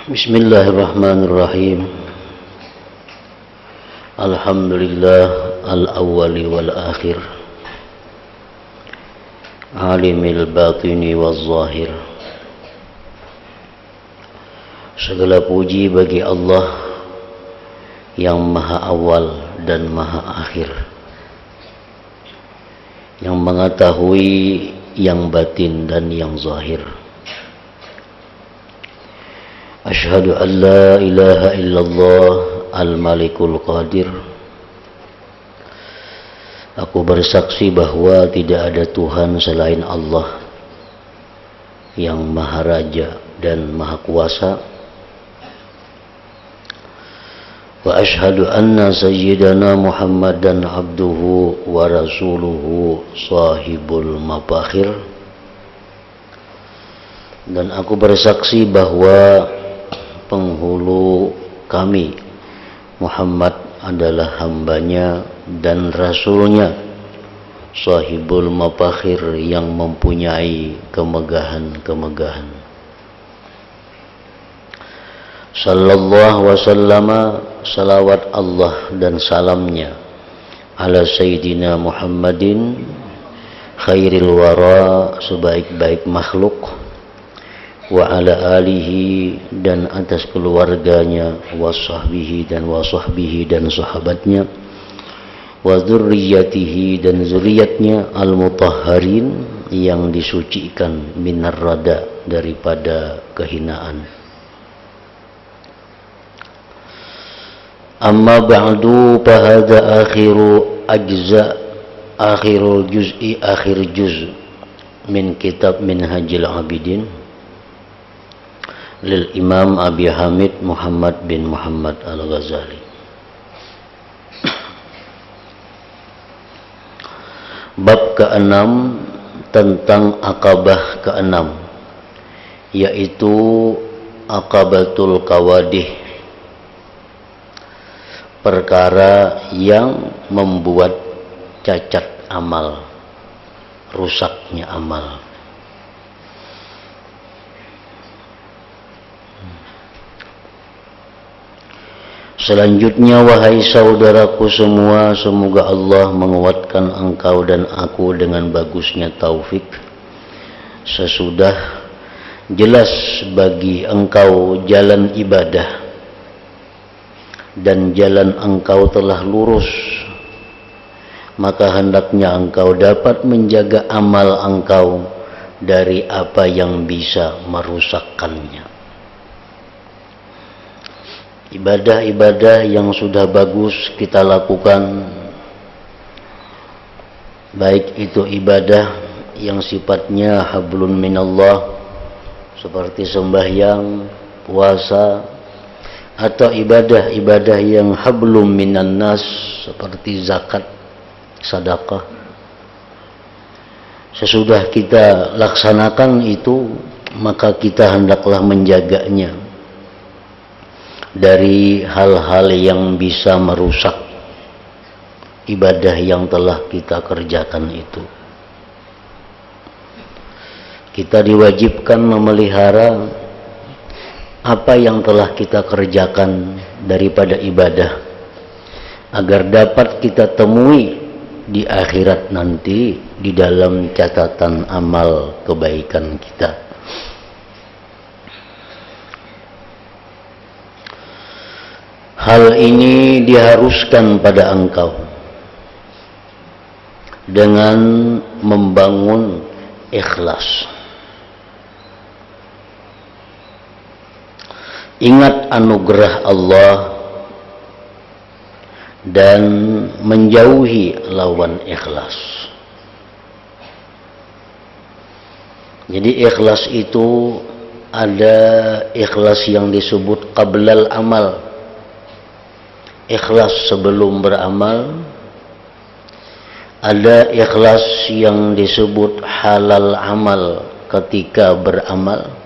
Bismillahirrahmanirrahim. Alhamdulillah al-awwali wal akhir, alimil batini wal zahir. Segala puji bagi Allah yang maha awal dan maha akhir, yang mengetahui yang batin dan yang zahir. Asyhadu an la ilaha illallah al-malikul qadir. Aku bersaksi bahwa tidak ada Tuhan selain Allah yang maha raja dan maha kuasa. Wa asyhadu anna sayyidana Muhammadan abduhu wa rasuluhu sahibul mafakhir. Dan aku bersaksi bahwa penghulu kami Muhammad adalah hambanya dan rasulnya, sahibul mafakhir, yang mempunyai kemegahan-kemegahan. Sallallahu wasallama, salawat Allah dan salamnya ala sayyidina Muhammadin khairil wara, sebaik-baik makhluk, wa ala alihi, dan atas keluarganya, wa sahbihi dan sahabatnya, wa dzurriyyatihi, dan zuriatnya, al-mutahharin, yang disucikan, minar rada, daripada kehinaan. Amma ba'du, fahadha akhirul juz'i, akhir juz min kitab Minhajul Abidin lil Imam Abi Hamid Muhammad bin Muhammad Al-Ghazali. Bab ke-6 tentang akabah ke-6, yaitu akabatul kawadih, perkara yang membuat cacat amal, rusaknya amal. Selanjutnya, wahai saudaraku semua, semoga Allah menguatkan engkau dan aku dengan bagusnya taufik, sesudah jelas bagi engkau jalan ibadah dan jalan engkau telah lurus, maka hendaknya engkau dapat menjaga amal engkau dari apa yang bisa merusakkannya. Ibadah-ibadah yang sudah bagus kita lakukan, baik itu ibadah yang sifatnya hablun minallah seperti sembahyang, puasa, atau ibadah-ibadah yang hablum minan nas seperti zakat, sedekah. Sesudah kita laksanakan itu, maka kita hendaklah menjaganya dari hal-hal yang bisa merusak ibadah yang telah kita kerjakan itu. Kita diwajibkan memelihara apa yang telah kita kerjakan daripada ibadah, agar dapat kita temui di akhirat nanti di dalam catatan amal kebaikan kita. Hal ini diharuskan pada engkau dengan membangun ikhlas. Ingat anugerah Allah dan menjauhi lawan ikhlas. Jadi ikhlas itu ada ikhlas yang disebut qablal amal, ikhlas sebelum beramal. Ada ikhlas yang disebut halal amal ketika beramal.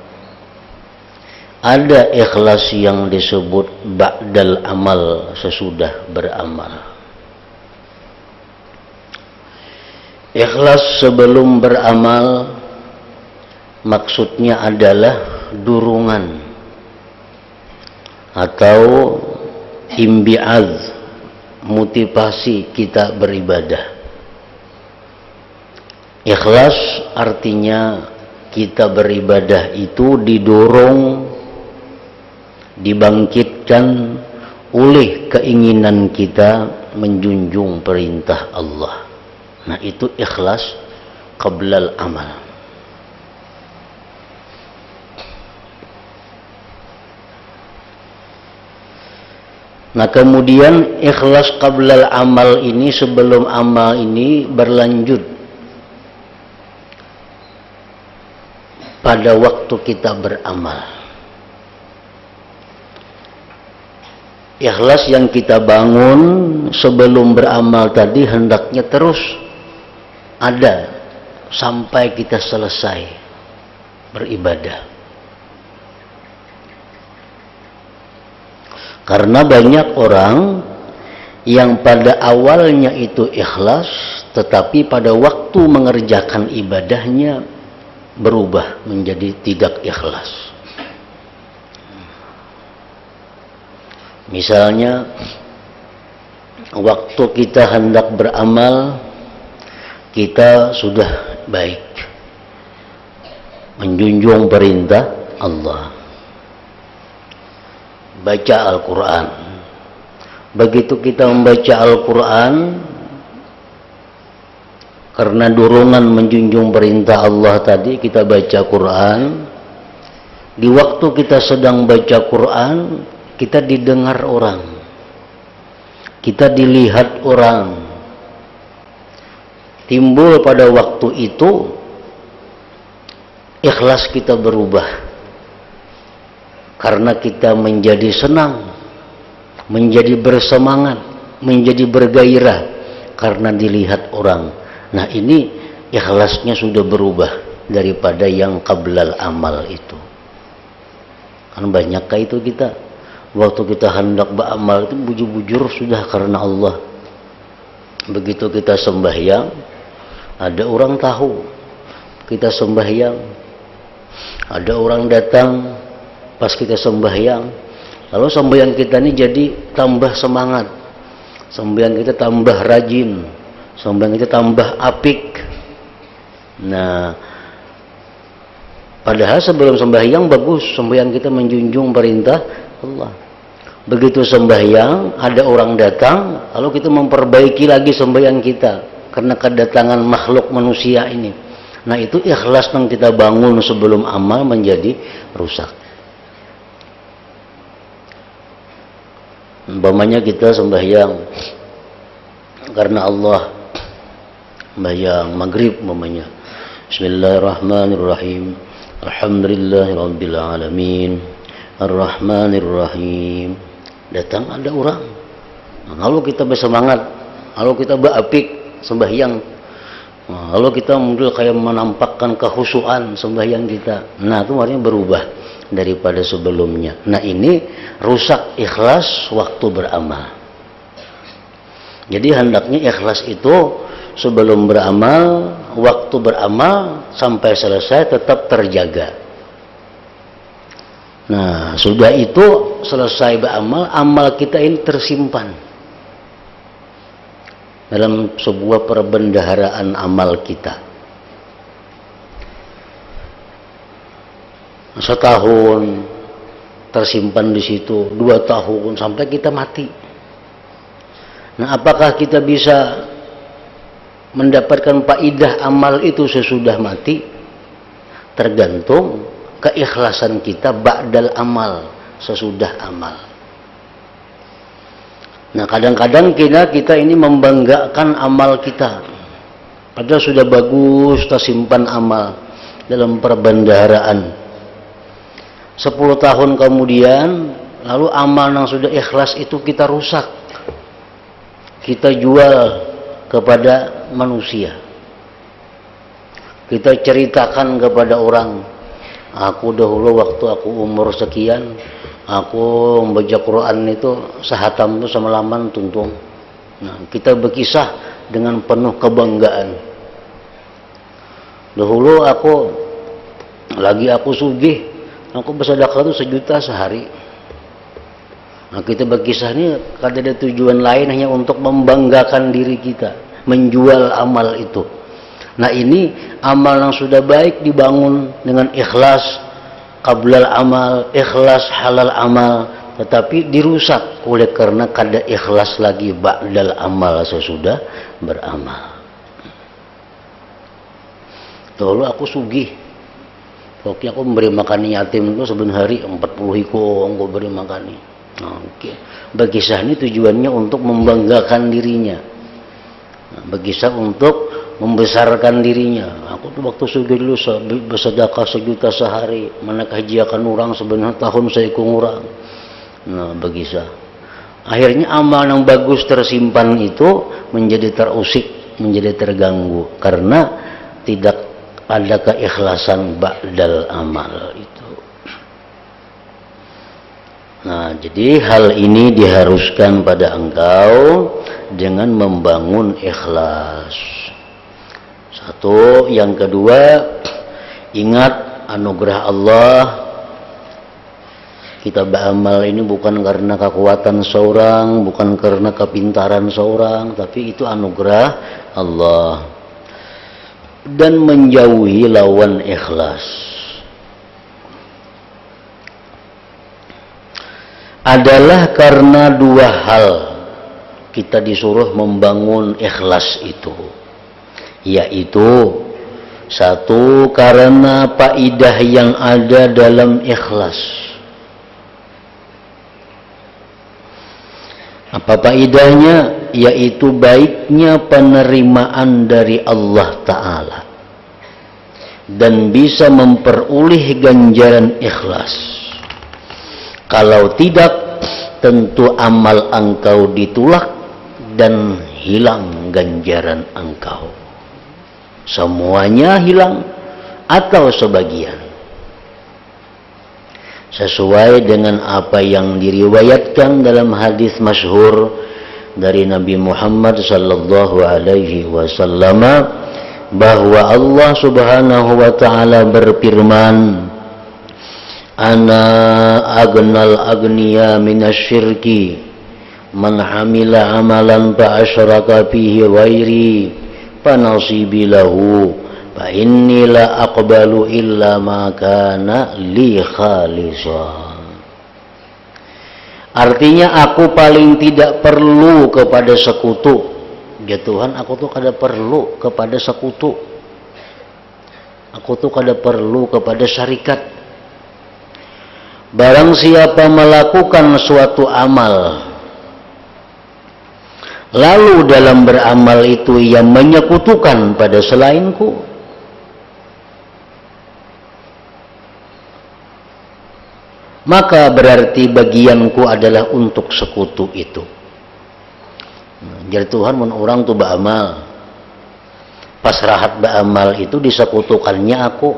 Ada ikhlas yang disebut ba'dal amal, sesudah beramal. Ikhlas sebelum beramal maksudnya adalah durungan atau imbi'az, motivasi kita beribadah. Ikhlas artinya kita beribadah itu didorong, dibangkitkan oleh keinginan kita menjunjung perintah Allah. Nah, itu ikhlas qablal amal. Nah, kemudian ikhlas qablal amal ini, sebelum amal ini berlanjut pada waktu kita beramal. Ikhlas yang kita bangun sebelum beramal tadi hendaknya terus ada sampai kita selesai beribadah. Karena banyak orang yang pada awalnya itu ikhlas, tetapi pada waktu mengerjakan ibadahnya berubah menjadi tidak ikhlas. Misalnya, waktu kita hendak beramal, kita sudah baik, menjunjung perintah Allah, baca Al-Quran. Begitu kita membaca Al-Quran, karena dorongan menjunjung perintah Allah tadi, kita baca Quran. Di waktu kita sedang baca Quran, kita didengar orang, kita dilihat orang. Timbul pada waktu itu ikhlas kita berubah. Karena kita menjadi senang, menjadi bersemangat, menjadi bergairah karena dilihat orang. Nah, ini ikhlasnya sudah berubah daripada yang qablal amal itu. Kan banyakkah itu kita? Waktu kita hendak beramal itu bujur-bujur sudah karena Allah. Begitu kita sembahyang, ada orang tahu kita sembahyang, ada orang datang pas kita sembahyang, lalu sembahyang kita ini jadi tambah semangat, sembahyang kita tambah rajin, sembahyang kita tambah apik. Nah, padahal sebelum sembahyang bagus, sembahyang kita menjunjung perintah Allah. Begitu sembahyang, ada orang datang, lalu kita memperbaiki lagi sembahyang kita karena kedatangan makhluk manusia ini. Nah, itu ikhlas yang kita bangun sebelum amal menjadi rusak. Umpamanya kita sembahyang karena Allah, sembahyang maghrib umpamanya, Bismillahirrahmanirrahim, Alhamdulillahirabbil alamin, Ar-Rahmanirrahim. Datang ada orang, nah, lalu kita bersemangat, lalu kita berapik sembahyang, nah, lalu kita mungkin kayak menampakkan kehusuan sembahyang kita. Nah, itu artinya berubah daripada sebelumnya. Nah, ini rusak ikhlas waktu beramal. Jadi hendaknya ikhlas itu sebelum beramal, waktu beramal sampai selesai tetap terjaga. Nah, sudah itu selesai beramal, amal kita ini tersimpan dalam sebuah perbendaharaan amal kita. Setahun tersimpan di situ, 2 tahun sampai kita mati. Nah, apakah kita bisa mendapatkan faidah amal itu sesudah mati? Tergantung keikhlasan kita ba'dal amal, sesudah amal. Nah, kadang-kadang kita ini membanggakan amal kita, padahal sudah bagus tersimpan amal dalam perbendaharaan. 10 tahun kemudian, lalu amal yang sudah ikhlas itu kita rusak, kita jual kepada manusia, kita ceritakan kepada orang, aku dahulu waktu aku umur sekian, aku membaca Quran itu sehatam itu semalaman tuntung. Nah, kita berkisah dengan penuh kebanggaan. Dahulu aku sugih, aku bersedekah itu 1 juta sehari. Nah, kita berkisah ini kada ada tujuan lain hanya untuk membanggakan diri kita, menjual amal itu. Nah, ini amal yang sudah baik dibangun dengan ikhlas qablal amal, ikhlas halal amal, tetapi dirusak oleh karena kada ikhlas lagi ba'dal amal sesudah beramal. Dulu aku sugih. Waktu aku memberi makan yatim itu sebenarnya hari 40 iko aku beri makan. Oke. Berkisah ini tujuannya untuk membanggakan dirinya. Berkisah untuk membesarkan dirinya. Aku tuh waktu sugih dulu bersedekah 1 juta sehari, manakah hajiakan orang sebenarnya tahun saya kurang. Nah, berkisah. Akhirnya amal yang bagus tersimpan itu menjadi terusik, menjadi terganggu karena tidak ada keikhlasan ba'dal amal itu. Nah, jadi hal ini diharuskan pada engkau dengan membangun ikhlas. Satu, yang kedua, ingat anugerah Allah. Kita beramal ini bukan karena kekuatan seorang, bukan karena kepintaran seorang, tapi itu anugerah Allah. Dan menjauhi lawan ikhlas adalah karena 2 hal kita disuruh membangun ikhlas itu, yaitu 1, karena faidah yang ada dalam ikhlas. Apa faedahnya? Yaitu baiknya penerimaan dari Allah Ta'ala dan bisa memperoleh ganjaran ikhlas. Kalau tidak, tentu amal engkau ditolak dan hilang ganjaran engkau. Semuanya hilang atau sebagian. Sesuai dengan apa yang diriwayatkan dalam hadis masyhur dari Nabi Muhammad sallallahu alaihi wasallam, bahwa Allah Subhanahu wa taala berfirman, "Ana agnal agniya minasyirki man amila amalan fa asyraka fihi ghairi fa nasibi lahu fa inni la aqbalu illa ma kana li khalisan." Artinya aku paling tidak perlu kepada sekutu. Ya Tuhan, aku tuh kada perlu kepada sekutu. Aku tuh kada perlu kepada syarikat. Barang siapa melakukan suatu amal, lalu dalam beramal itu ia menyekutukan pada selainku, maka berarti bagianku adalah untuk sekutu itu. Jadi Tuhan, mun orang tuh beramal, pas rahat beramal itu disekutukannya aku.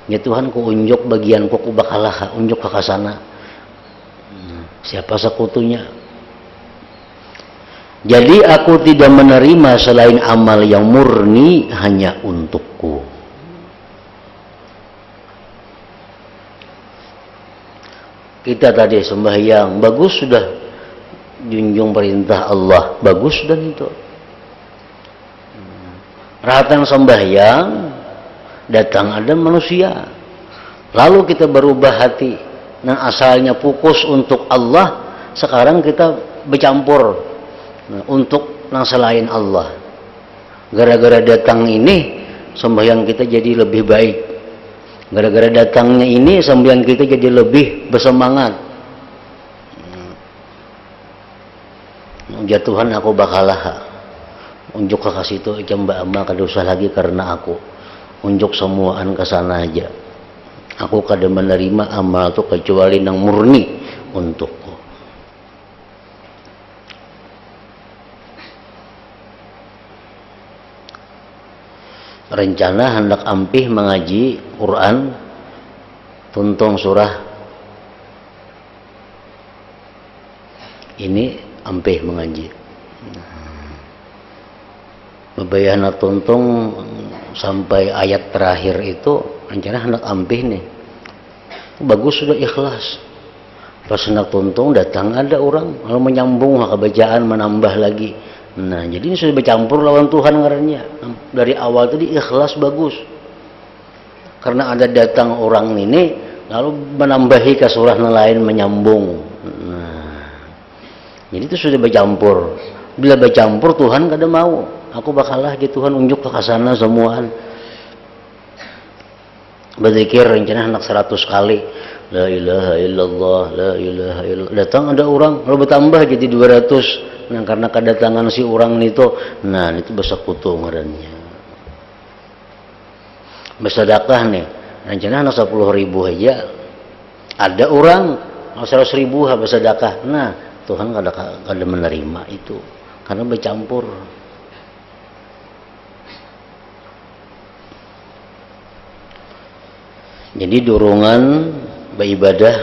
Ya Tuhan, ku unjuk bagianku, ku bakalah unjuk ke sana. Siapa sekutunya? Jadi aku tidak menerima selain amal yang murni hanya untukku. Kita tadi sembahyang, bagus sudah, junjung perintah Allah, bagus sudah itu. Rahatan sembahyang, datang ada manusia, lalu kita berubah hati. Nah, asalnya fokus untuk Allah, sekarang kita bercampur untuk yang selain Allah. Gara-gara datang ini, sembahyang kita jadi lebih baik. Gara-gara datangnya ini, sembahyang kita jadi lebih bersemangat. Ya Tuhan, aku bakalah unjuk ke situ, jamba amal kada usah lagi karena aku. Unjuk semuaan ke sana aja. Aku kada menerima amal itu kecuali yang murni untukku. Rencana hendak ampih mengaji Quran, tuntung surah ini ampih mengaji. Bebayana tuntung sampai ayat terakhir itu rencana hendak ampih nih. Bagus sudah ikhlas. Pas hendak tuntung datang ada orang lalu menyambung maka bacaan menambah lagi. Nah jadi ini sudah bercampur lawan Tuhan ngarannya. Dari awal tadi ikhlas bagus, karena ada datang orang ini lalu menambahi ke surah lain menyambung. Nah jadi itu sudah bercampur. Bila bercampur Tuhan kada mau, aku bakalah gitu Tuhan unjuk ke sana semuaan. Berzikir rencana anak 100 kali la ilaha illallah, la ilaha illallah. Datang ada orang lalu bertambah jadi 200. Nah karena kedatangan si orang itu, nah itu bersekutu ngarannya. Bersedekah nih, rencana anak 10.000 aja. Ada orang 100.000 bersedekah. Nah Tuhan kada menerima itu karena bercampur. Jadi dorongan beribadah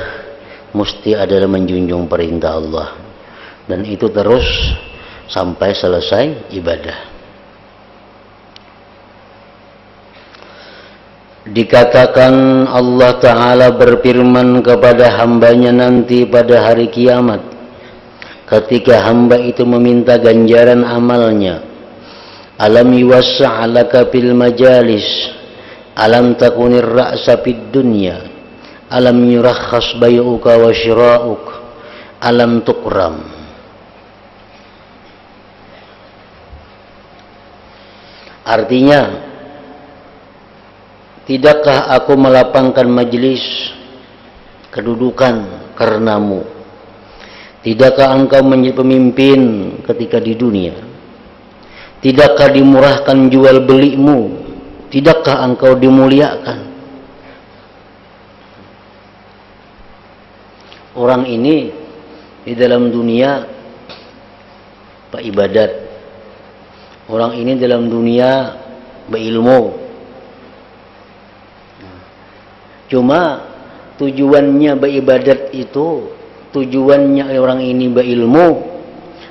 mesti adalah menjunjung perintah Allah, dan itu terus sampai selesai ibadah. Dikatakan Allah Ta'ala berfirman kepada hambanya nanti pada hari kiamat, ketika hamba itu meminta ganjaran amalnya, alam yuwassa'alaka fil majalis, alam takunir ra'sa fid dunya, alam yurakhas bay'uka wa syira'uk, alam tukram. Artinya, tidakkah aku melapangkan majelis kedudukan karenamu? Tidakkah engkau menjadi pemimpin ketika di dunia? Tidakkah dimurahkan jual belimu? Tidakkah engkau dimuliakan? Orang ini di dalam dunia pak ibadat, orang ini dalam dunia berilmu, cuma tujuannya beribadat itu, tujuannya orang ini berilmu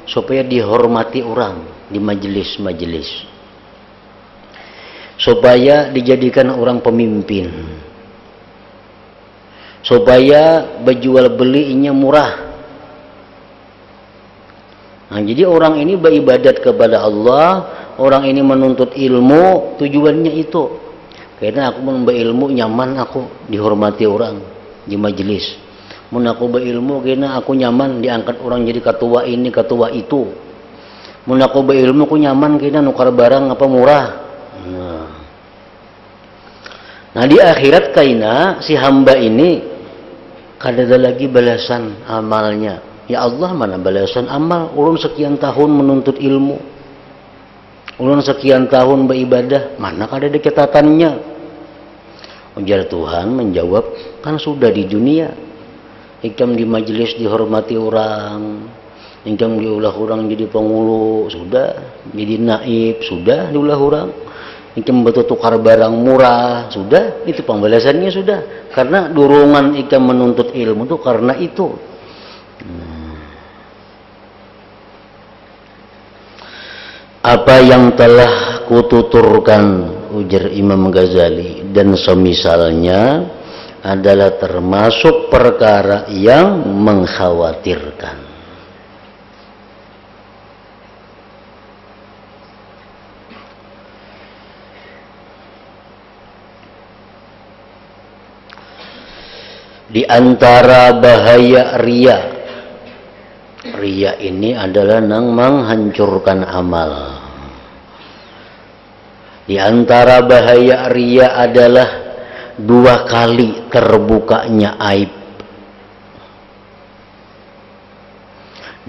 supaya dihormati orang di majelis-majelis, supaya dijadikan orang pemimpin, supaya berjual belinya murah. Nah, jadi orang ini beribadat kepada Allah, orang ini menuntut ilmu, tujuannya itu. Karena aku mau berilmu nyaman, aku dihormati orang di majelis. Mun aku berilmu karena aku nyaman diangkat orang jadi ketua ini, ketua itu. Mun aku berilmu aku nyaman karena nukar barang apa murah. Nah di akhirat kaina si hamba ini kada ada lagi balasan amalnya. Ya Allah, mana balasan amal? Ulun sekian tahun menuntut ilmu, ulun sekian tahun beribadah, mana kada ada catatannya? Ujar Tuhan menjawab, kan sudah di dunia, ikam di majelis dihormati orang, ikam diulah orang jadi pengulu, sudah jadi naib, sudah diulah orang. Ikam betul tukar barang murah, sudah, itu pembalasannya sudah. Karena dorongan ikam menuntut ilmu itu karena itu. Apa yang telah kututurkan, ujar Imam Ghazali, dan semisalnya adalah termasuk perkara yang mengkhawatirkan. Di antara bahaya riya, riya ini adalah nang menghancurkan amal. Di antara bahaya riya adalah 2 kali terbukanya aib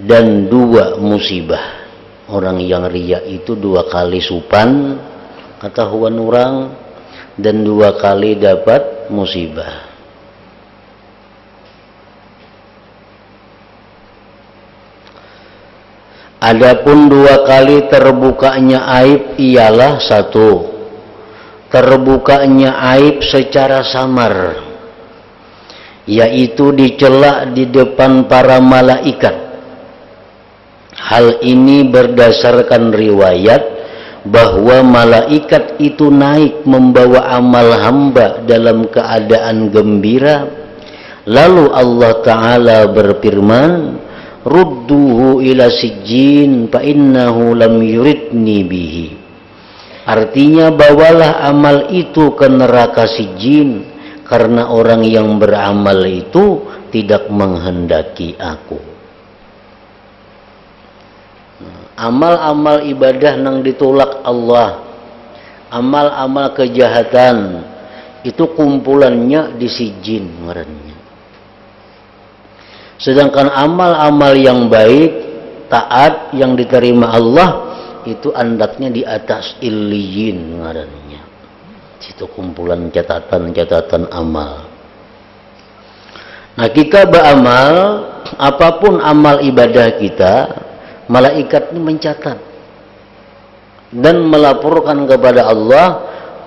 dan 2 musibah. Orang yang riya itu 2 kali supan ketahuan orang dan 2 kali dapat musibah. Adapun 2 kali terbukanya aib ialah 1, terbukanya aib secara samar, yaitu dicela di depan para malaikat. Hal ini berdasarkan riwayat bahwa malaikat itu naik membawa amal hamba dalam keadaan gembira, Lalu Allah Ta'ala berfirman, rudduhu ila sijjin fa innahu lam yuridni bihi. Artinya, bawalah amal itu ke neraka sijjin, karena orang yang beramal itu tidak menghendaki aku. Amal-amal ibadah nang ditolak Allah, amal-amal kejahatan, itu kumpulannya di sijjin ngarannya. Sedangkan amal-amal yang baik, taat, yang diterima Allah, itu andaknya di atas illiyin ngarannya. Situ kumpulan catatan-catatan amal. Nah, kita beramal, apapun amal ibadah kita, malaikat ini mencatat dan melaporkan kepada Allah,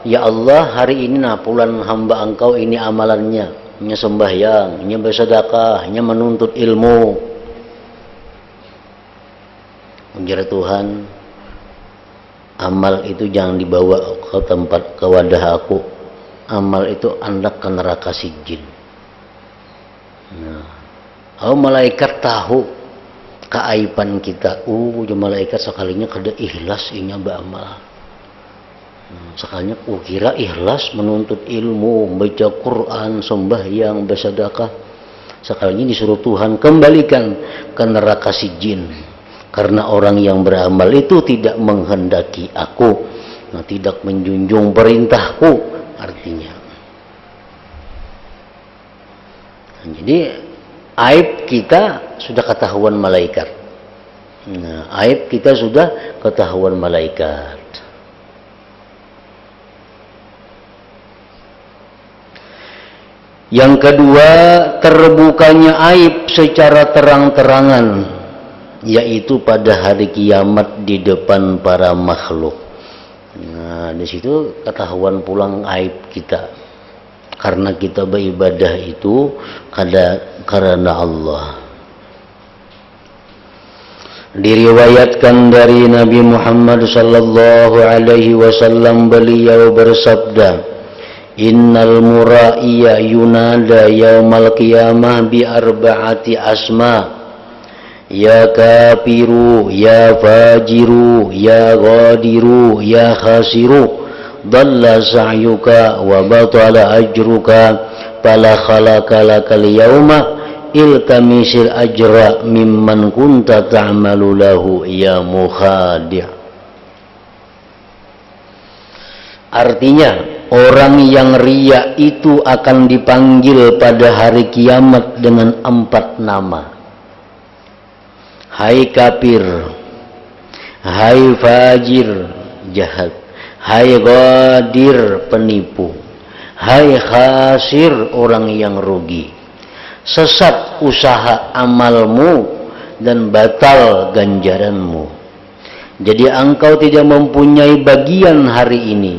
ya Allah, hari ini napulan hamba engkau ini amalannya, nya sembahyang, nya bersedekah, nya menuntut ilmu. Menjadi Tuhan, amal itu jangan dibawa ke tempat, ke wadah aku. Amal itu andak ke neraka sijjin. Nah, malaikat tahu keaiban kita. Malaikat sekalinya kada ikhlas inya beramal. Sekalinya kira ikhlas menuntut ilmu, baca Quran, sembahyang, bersedekah. Sekalinya disuruh Tuhan kembalikan ke neraka sijjin, karena orang yang beramal itu tidak menghendaki aku, tidak menjunjung perintahku, artinya. Jadi aib kita sudah ketahuan malaikat. Aib kita sudah ketahuan malaikat. Yang kedua, terbukanya aib secara terang-terangan, yaitu pada hari kiamat di depan para makhluk. Nah, di situ ketahuan pulang aib kita, karena kita beribadah itu karena Allah. Diriwayatkan dari Nabi Muhammad sallallahu alaihi wasallam, beliau bersabda, innal muraiya yunada yaumal qiyamah bi arba'ati asma, ya kafiru, ya fajiru, ya ghadiru, ya khasiru, dalla sa'yuka wa batala ajruka, fala khalaqa lakal yauma iltamisil ajra mimman kunta ta'malu lahu ya mukhadi'. Artinya, orang yang riya itu akan dipanggil pada hari kiamat dengan 4 nama. Hai kafir, hai fajir, jahat, hai ghadir, penipu, hai khasir, orang yang rugi. Sesat usaha amalmu dan batal ganjaranmu. Jadi engkau tidak mempunyai bagian hari ini.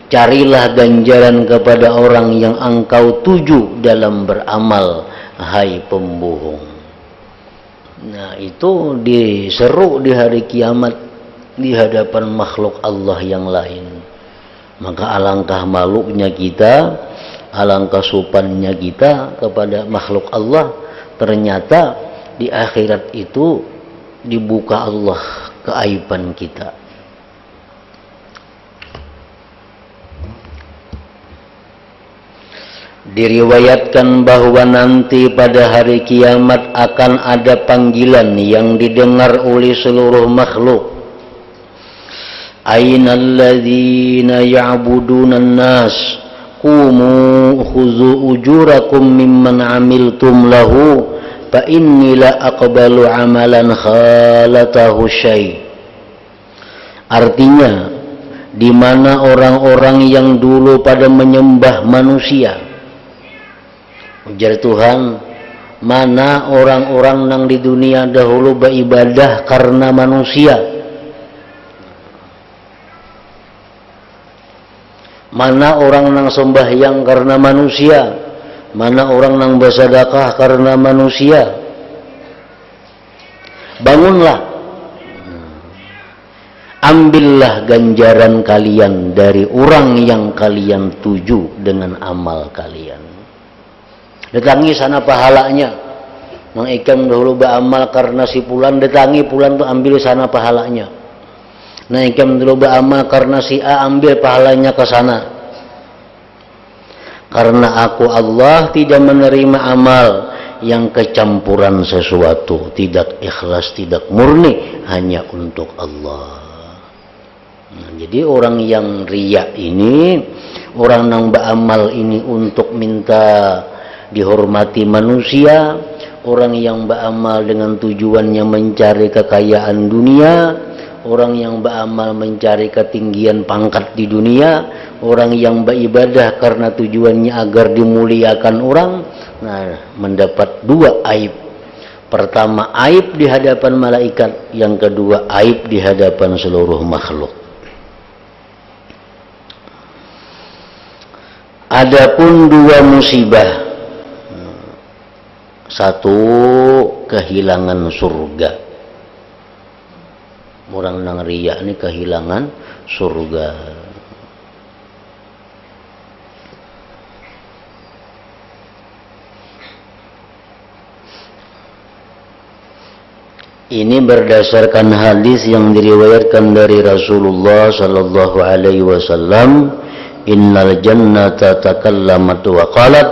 Carilah ganjaran kepada orang yang engkau tuju dalam beramal, hai pembohong. Nah, itu diseru di hari kiamat di hadapan makhluk Allah yang lain. Maka alangkah malunya kita, alangkah sopannya kita kepada makhluk Allah. Ternyata di akhirat itu dibuka Allah keaiban kita. Diriwayatkan bahwa nanti pada hari kiamat akan ada panggilan yang didengar oleh seluruh makhluk. Ainal ladzina ya'buduna an-nas qumu khudhu ujurakum mimman 'amiltum lahu fa inni la aqbalu 'amalan khalatahu syai'. Artinya, di mana orang-orang yang dulu pada menyembah manusia. Ujar Tuhan, mana orang-orang yang di dunia dahulu beribadah karena manusia? Mana orang yang sembahyang karena manusia? Mana orang yang bersedekah karena manusia? Bangunlah, ambillah ganjaran kalian dari orang yang kalian tuju dengan amal kalian. Datangi sana pahalanya. Mang Ikam dahulu beramal karena si Pulan, datangi Pulan tuh ambil sana pahalanya. Nah Ikam dulu beramal karena si A, ambil pahalanya ke sana. Karena aku Allah tidak menerima amal yang kecampuran sesuatu, tidak ikhlas, tidak murni, hanya untuk Allah. Nah, jadi orang yang riya ini, orang yang beramal ini untuk minta dihormati manusia, orang yang beramal dengan tujuannya mencari kekayaan dunia, orang yang beramal mencari ketinggian pangkat di dunia, orang yang beribadah karena tujuannya agar dimuliakan orang, nah mendapat dua aib. Pertama aib di hadapan malaikat, yang kedua aib di hadapan seluruh makhluk. Adapun dua musibah, satu kehilangan surga. Orang nang riya ini kehilangan surga. Ini berdasarkan hadis yang diriwayatkan dari Rasulullah sallallahu alaihi wasallam, innal jannata takallamat wa qalat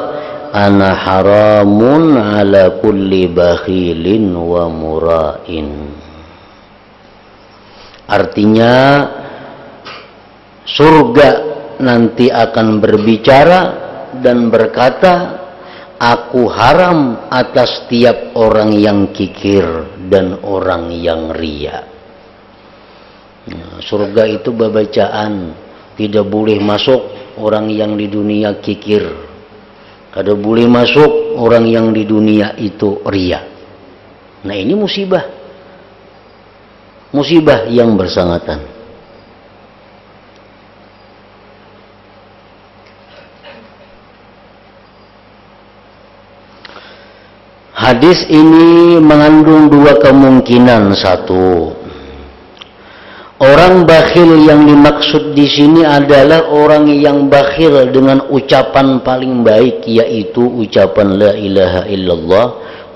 ana haramun ala kulli bakhilin wa mura'in. Artinya surga nanti akan berbicara dan berkata, aku haram atas tiap orang yang kikir dan orang yang riya. Nah, surga itu babacaan, tidak boleh masuk orang yang di dunia kikir, tidak boleh masuk orang yang di dunia itu riya. Nah ini musibah, musibah yang bersangatan. Hadis ini mengandung dua kemungkinan. Satu, orang bakhil yang dimaksud di sini adalah orang yang bakhil dengan ucapan paling baik, yaitu ucapan la ilaha illallah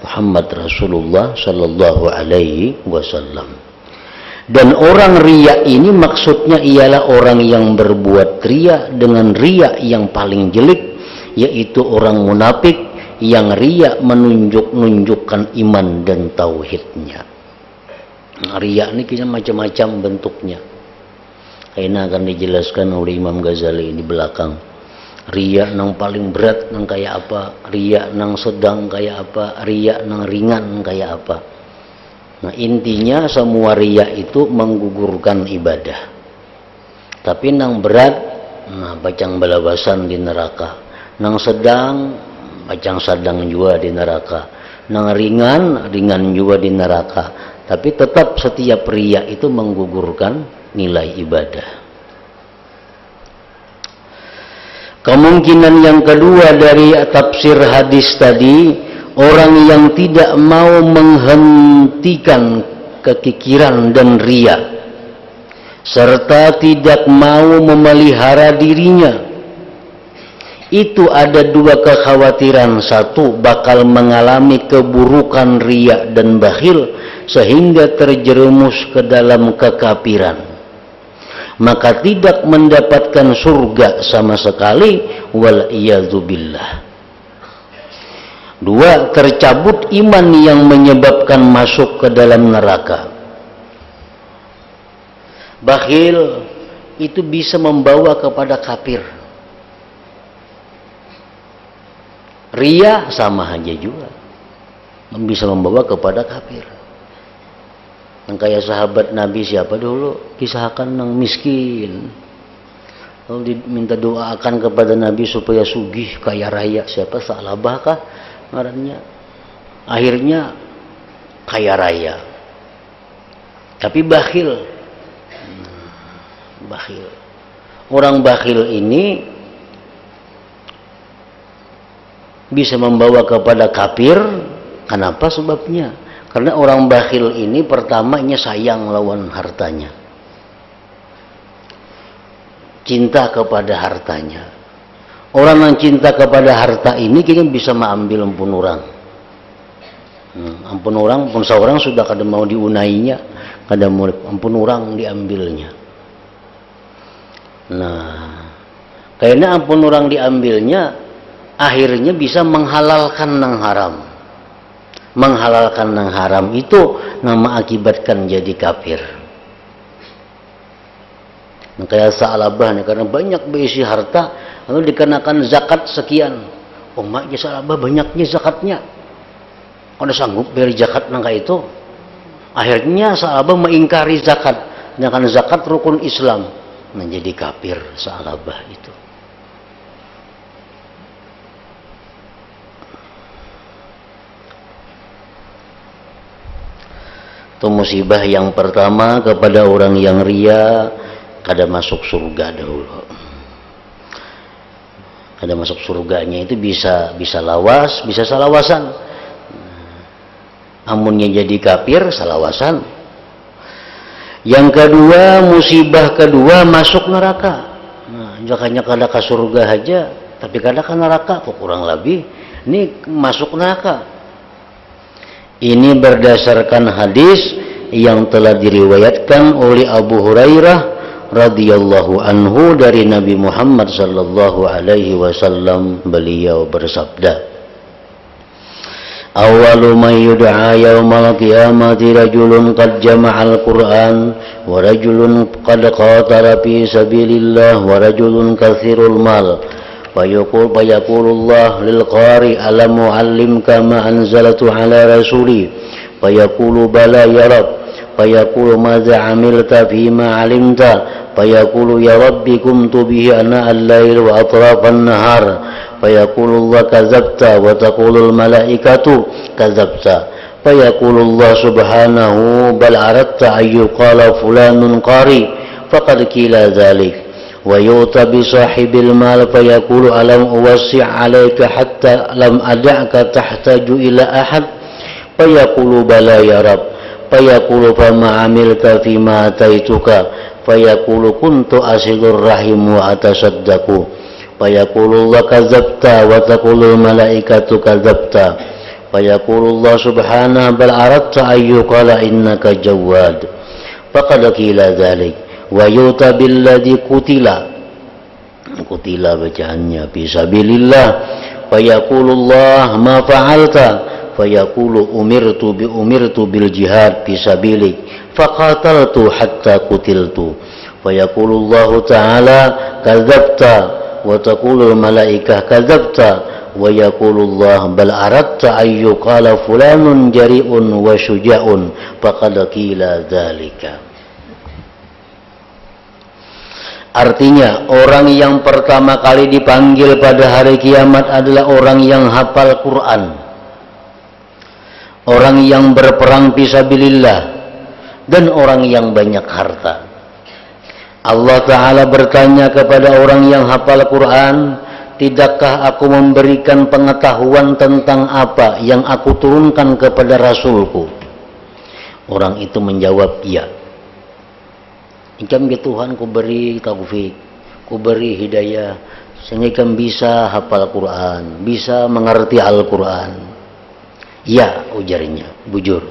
Muhammad Rasulullah sallallahu alaihi wasallam. Dan orang riya ini maksudnya ialah orang yang berbuat riya dengan riya yang paling jelek, yaitu orang munafik yang riya menunjukkan iman dan tauhidnya. Riya ini kayaknya macam-macam bentuknya. Ini akan dijelaskan oleh Imam Ghazali di belakang. Riya nang paling berat nang kayak apa, riya nang sedang kayak apa, riya nang ringan kayak apa. Nah intinya semua riya itu menggugurkan ibadah. Tapi nang berat, nah bacang balabasan di neraka. Nang sedang, bacang sadang juga di neraka. Nang ringan, ringan juga di neraka. Tapi tetap setiap riya itu menggugurkan nilai ibadah. Kemungkinan yang kedua dari tafsir hadis tadi, orang yang tidak mau menghentikan kekikiran dan riya, serta tidak mau memelihara dirinya, itu ada dua kekhawatiran. Satu, bakal mengalami keburukan riya dan bakhil sehingga terjerumus ke dalam kekafiran, maka tidak mendapatkan surga sama sekali, wal iyadzu billah. Dua, tercabut iman yang menyebabkan masuk ke dalam neraka. Bakhil itu bisa membawa kepada kafir. Riya sama aja juga, bisa membawa kepada kafir. Yang kayak sahabat Nabi siapa dulu, kisahkan yang miskin, lalu diminta doakan kepada Nabi supaya sugih kaya raya. Siapa? Sa'labah kah ngarannya? Akhirnya kaya raya, tapi bakhil. Bakhil, orang bakhil ini bisa membawa kepada kafir. Kenapa sebabnya? Karena orang bakhil ini pertamanya sayang lawan hartanya, cinta kepada hartanya. Orang yang cinta kepada harta ini kini bisa mengambil ampun orang. Ampun orang, ampun seorang sudah kada mau diunainya, kada mau ampun orang diambilnya. Nah, kayaknya ampun orang diambilnya, akhirnya bisa menghalalkan nang haram. Menghalalkan nang haram itu nama akibatkan jadi kafir. Nah, kayak Sa'labah nih, karena banyak berisi harta, lalu dikenakan zakat sekian. Maknya Sa'labah banyaknya zakatnya. Kalau sanggup beri zakat nangka itu, akhirnya Sa'labah mengingkari zakat. Dengan zakat rukun Islam, menjadi kafir Sa'labah itu. Itu musibah yang pertama kepada orang yang ria, kada masuk surga dahulu. Kada masuk surganya itu bisa lawas, bisa salawasan. Amunnya jadi kafir, salawasan. Yang kedua, musibah kedua masuk neraka. Nah, jakanya kada ke surga aja, tapi kada ke neraka, kok kurang lebih. Ini masuk neraka. Ini berdasarkan hadis yang telah diriwayatkan oleh Abu Hurairah radhiyallahu anhu dari Nabi Muhammad sallallahu alaihi wasallam. Beliau bersabda, "Awwalu man yud'a yaumal qiyamati rajulun qad jama'al Qur'an wa rajulun qad qatala fi sabilillah wa rajulun katsirul mal." Fayaqulullah lil qari alam muallimka ma anzalatu ala rasuli fayaqulu bala ya Rabb fayaqulu madza amilta fima alimta fayaqulu ya Rabbi kuntu bihi ana al-lail wa atrafan nahar fayaqulullah kadzabta wa taqulul malaikatu kadzabta fayaqulullah subhanahu bal aradta ayyuqala fulanun qari faqad qila dzalik ويؤتى بصاحب المال فيقول ألم أوسع عليك حتى لم أدعك تحتاج إلى أحد فيقول بلى يا رب فيقول فما عملت فيما أتيتك فيقول كنت أصل الرحم وأتصدق فيقول الله كذبت وتقول الملائكة كذبت فيقول الله سبحانه بل أردت أن يقال إنك جواد فقد قيل ذلك wa yuta billadzi kutila bacaannya fisabilillah fayaqulullah ma fa'alta fayaqulu umirtu bil jihad fisabilik faqataltu hatta qutiltu fayaqulullahu ta'ala kadzabta wa taqulul malaikah kadzabta wa yaqulullah bal aradta ayyuqala fulanun jari'un wa syuja'un faqad qila dzalika. Artinya orang yang pertama kali dipanggil pada hari kiamat adalah orang yang hafal Quran, orang yang berperang fisabilillah, dan orang yang banyak harta. Allah Ta'ala bertanya kepada orang yang hafal Quran, tidakkah aku memberikan pengetahuan tentang apa yang aku turunkan kepada Rasulku? Orang itu menjawab, iya. Ikam ya Tuhan, ku beri taufik, ku beri hidayah, sehingga ikam bisa hafal Quran, bisa mengerti Al-Quran. Ya, ujarnya, bujur,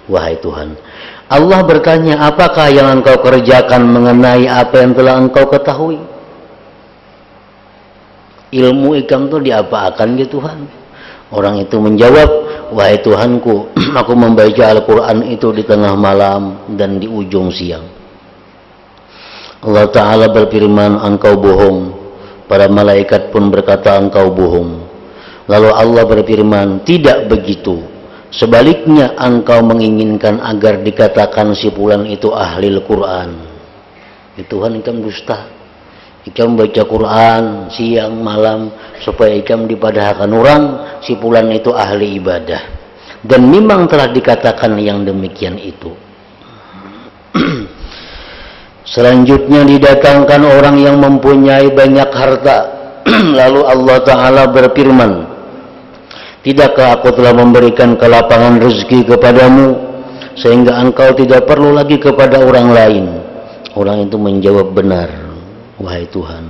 wahai Tuhan. Allah bertanya, apakah yang engkau kerjakan mengenai apa yang telah engkau ketahui? Ilmu ikam itu diapa-akan ya Tuhan? Orang itu menjawab, wahai Tuhanku, aku membaca Al-Quran itu di tengah malam dan di ujung siang. Allah Ta'ala berfirman, engkau bohong. Para malaikat pun berkata, engkau bohong. Lalu Allah berfirman, tidak begitu. Sebaliknya, engkau menginginkan agar dikatakan si fulan itu ahli Al-Quran. Ya Tuhan, ikam dusta. Ikam baca Quran siang malam supaya ikam dipadahkan orang, si fulan itu ahli ibadah. Dan memang telah dikatakan yang demikian itu. Selanjutnya didatangkan orang yang mempunyai banyak harta. Lalu Allah Ta'ala berfirman, tidakkah aku telah memberikan kelapangan rezeki kepadamu sehingga engkau tidak perlu lagi kepada orang lain? Orang itu menjawab, benar, wahai Tuhan.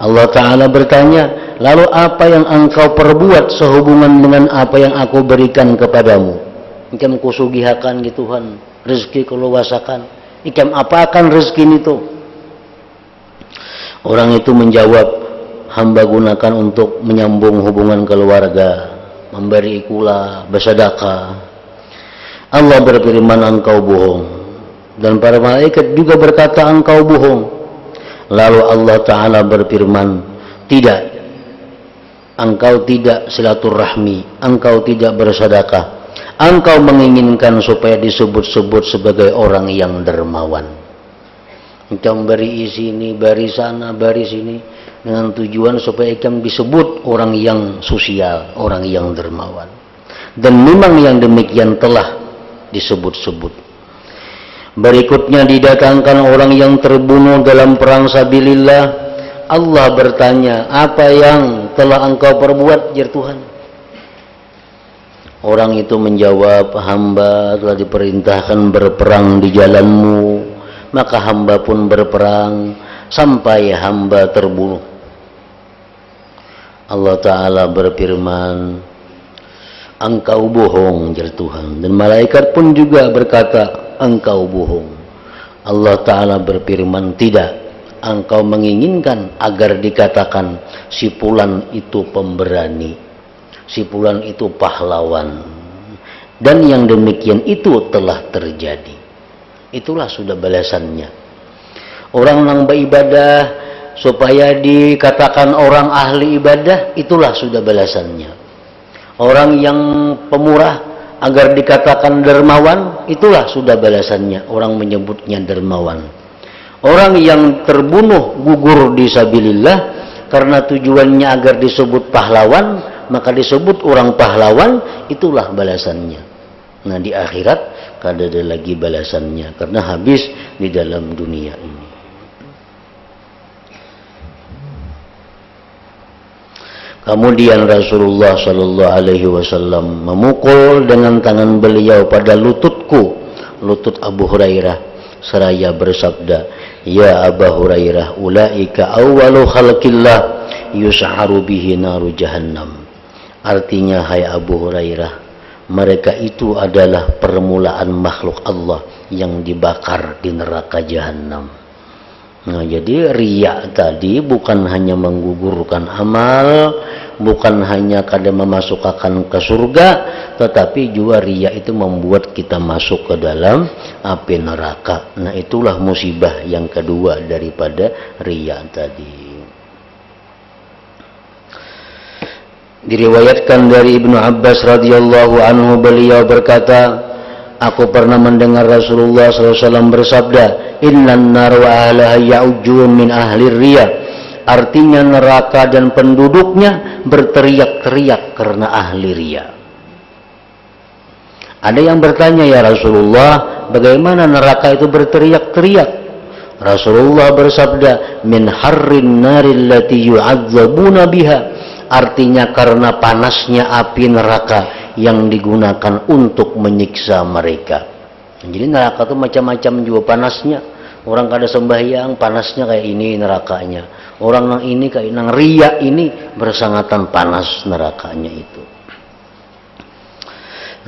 Allah Ta'ala bertanya, lalu apa yang engkau perbuat sehubungan dengan apa yang aku berikan kepadamu? Ikam kusugihakan gitu Tuhan, rezeki keluasakan. Ikam apakan rezeki itu? Orang itu menjawab, hamba gunakan untuk menyambung hubungan keluarga, memberi ikula, bersedekah. Allah berfirman, engkau bohong. Dan para malaikat juga berkata, engkau bohong. Lalu Allah Ta'ala berfirman, tidak, engkau tidak silaturahmi, engkau tidak bersedekah, engkau menginginkan supaya disebut-sebut sebagai orang yang dermawan. Engkau beri sini, beri sana, beri sini, dengan tujuan supaya engkau disebut orang yang sosial, orang yang dermawan. Dan memang yang demikian telah disebut-sebut. Berikutnya didatangkan orang yang terbunuh dalam perang sabilillah. Allah bertanya, apa yang telah engkau perbuat, jar Tuhan? Orang itu menjawab, hamba telah diperintahkan berperang di jalanmu, maka hamba pun berperang sampai hamba terbunuh. Allah Ta'ala berfirman, engkau bohong, jar Tuhan. Dan malaikat pun juga berkata, engkau bohong. Allah Ta'ala berfirman, tidak, engkau menginginkan agar dikatakan si fulan itu pemberani, si fulan itu pahlawan, dan yang demikian itu telah terjadi. Itulah sudah balasannya. Orang yang beribadah supaya dikatakan orang ahli ibadah, itulah sudah balasannya. Orang yang pemurah agar dikatakan dermawan, itulah sudah balasannya. Orang menyebutnya dermawan. Orang yang terbunuh gugur di sabilillah karena tujuannya agar disebut pahlawan, maka disebut orang pahlawan, itulah balasannya. Nah, di akhirat kada ada lagi balasannya karena habis di dalam dunia ini. Kemudian Rasulullah Shallallahu Alaihi Wasallam memukul dengan tangan beliau pada lututku, lutut Abu Hurairah, seraya bersabda, ya Abu Hurairah, ulaika awwalu khalqillah yus'aru bihi naru jahannam. Artinya, hai Abu Hurairah, mereka itu adalah permulaan makhluk Allah yang dibakar di neraka jahanam. Nah, jadi riya tadi bukan hanya menggugurkan amal, bukan hanya kadang memasukkan ke surga, tetapi juga riya itu membuat kita masuk ke dalam api neraka. Nah, itulah musibah yang kedua daripada riya tadi. Diriwayatkan dari Ibnu Abbas radhiyallahu anhu, beliau berkata, aku pernah mendengar Rasulullah SAW bersabda, innan nar wa ahlaha ya'ujun min ahli riya. Artinya neraka dan penduduknya berteriak-teriak karena ahli riya. Ada yang bertanya, ya Rasulullah, bagaimana neraka itu berteriak-teriak? Rasulullah bersabda, min harrin naril lati yu'adzabuna biha. Artinya karena panasnya api neraka yang digunakan untuk menyiksa mereka. Jadi neraka itu macam-macam juga panasnya. Orang kada sembahyang, panasnya kayak ini nerakanya. Orang yang ini kayak nang riya ini bersangatan panas nerakanya itu.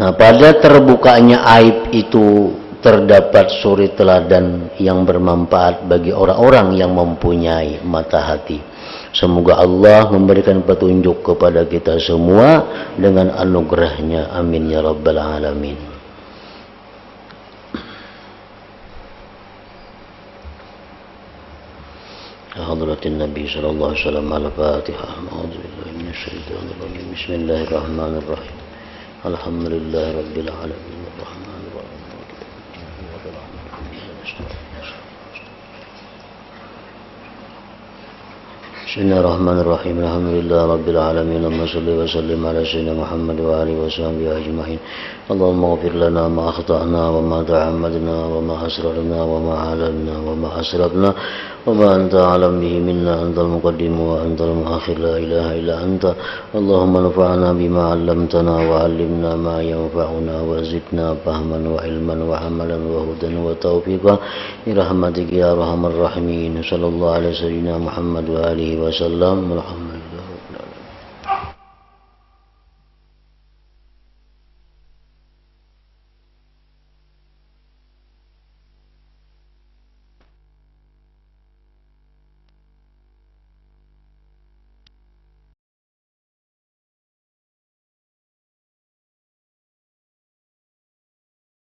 Nah, pada terbukanya aib itu terdapat suri teladan yang bermanfaat bagi orang-orang yang mempunyai mata hati. Semoga Allah memberikan petunjuk kepada kita semua dengan anugerahnya. Amin ya rabbal alamin. Hadratin Nabi sallallahu alaihi wasallam, al-Fatihah. A'udzubillahi minasyaitonir rajim. Bismillahirrahmanirrahim. Alhamdulillahi rabbil alamin. Arrahmanir rahim. Bismillahirrahmanirrahim. Alhamdulillah rabbil alamin. Allahumma shalli wa sallim ala sayyidina Muhammad wa alihi wa sahbihi ajma'in. Allahumma ighfir lana ma akhta'na wa ma ta'ammadna wa ma asrarna wa ma 'alanna wa ma asrafna وما أنت أعلم به منا أنت المقدم وأنت المؤخر لا إله إلا أنت اللهم انفعنا بما علمتنا وعلمنا ما ينفعنا وزدنا فهما وعلما وعملا وهدى وتوفيقا برحمتك يا أرحم الراحمين صلى الله على سيدنا محمد وآله وسلم.